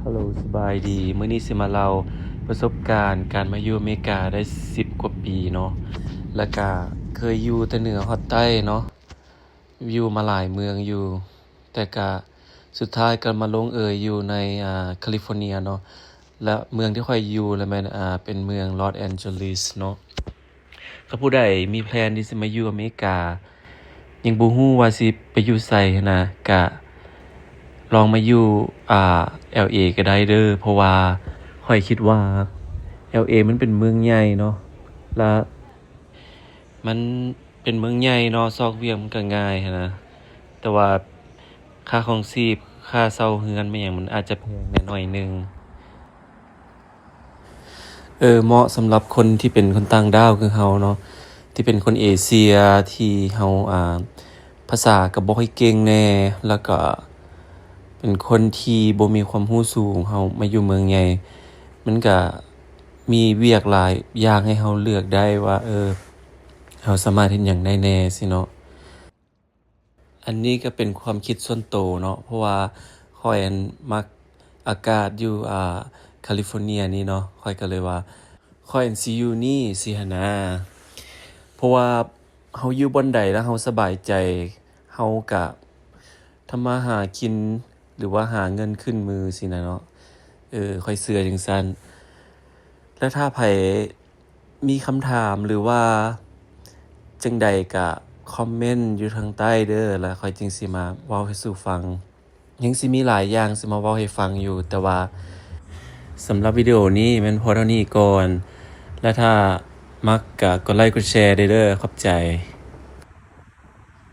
ฮัลโหลสบายดีมื้อนี้สิมาเล่าประสบการณ์การมาอยู่อเมริกาได้10กว่าปีเนาะแล้วก็เคยอยู่แต่เหนือฮอดใต้เนาะอยู่มาหลายเมืองอยู่แต่ก็สุดท้ายก็มาลงอยู่ในแคลิฟอร์เนียเนาะและเมืองที่ค่อยอยู่แล้วแม่นเป็นเมืองลอสแอนเจลิสเนาะถ้าผู้ใดมีแพลนที่สิมาอยู่อเมริกายังบ่ฮู้ว่าสิไปอยู่ไสนะก็ลองมาอยู่LA ก็ได้เด้อเพราะว่าข้อยคิดว่า LA มันเป็นเมืองใหญ่เนาะและมันเป็นเมืองใหญ่เนาะซอกเวียงมันก็ง่ายหั้นนะแต่ว่าค่าครองชีพค่าเช่าเรือนมันหยังมันอาจจะแพงแหน่น้อยหนึ่งเหมาะสำหรับคนที่เป็นคนต่างดาวคือเราเนาะที่เป็นคนเอเชียที่เราภาษาก็บ่ค่อยเก่งแน่แล้วก็เป็นคนที่บ่มีความรู้สูงเรามาอยู่เมืองใหญ่มันก็มีเวียกหลายอย่างให้เราเลือกได้ว่าเราสามารถเฮ็ดหยังได้แหน่ซี้เนาะอันนี้ก็เป็นความคิดส่วนตัวเนาะเพราะว่าข้อยมักอากาศอยู่แคลิฟอร์เนียนี่เนาะข้อยก็เลยว่าข้อยสิอยู่นี่สิหั้นนะเพราะว่าเราอยู่บ่อนใดแล้วเราสบายใจเราก็ทำมาหากินหรือว่าหาเงินขึ้นมือสินะเนาะข้อยเชื่อจังซั้นแล้วถ้าไผมีคำถามหรือว่าจั่งใดก็คอมเมนต์อยู่ทางใต้เด้อแล้วข้อยจึงสิมาเว้าให้สู่ฟังยังสิมีหลายอย่างสิมาเว้าให้ฟังอยู่แต่ว่าสำหรับวิดีโอนี้แม่นพอเท่านี้ก่อนและถ้ามักก็กดไลค์กดแชร์ได้เด้อขอบใจ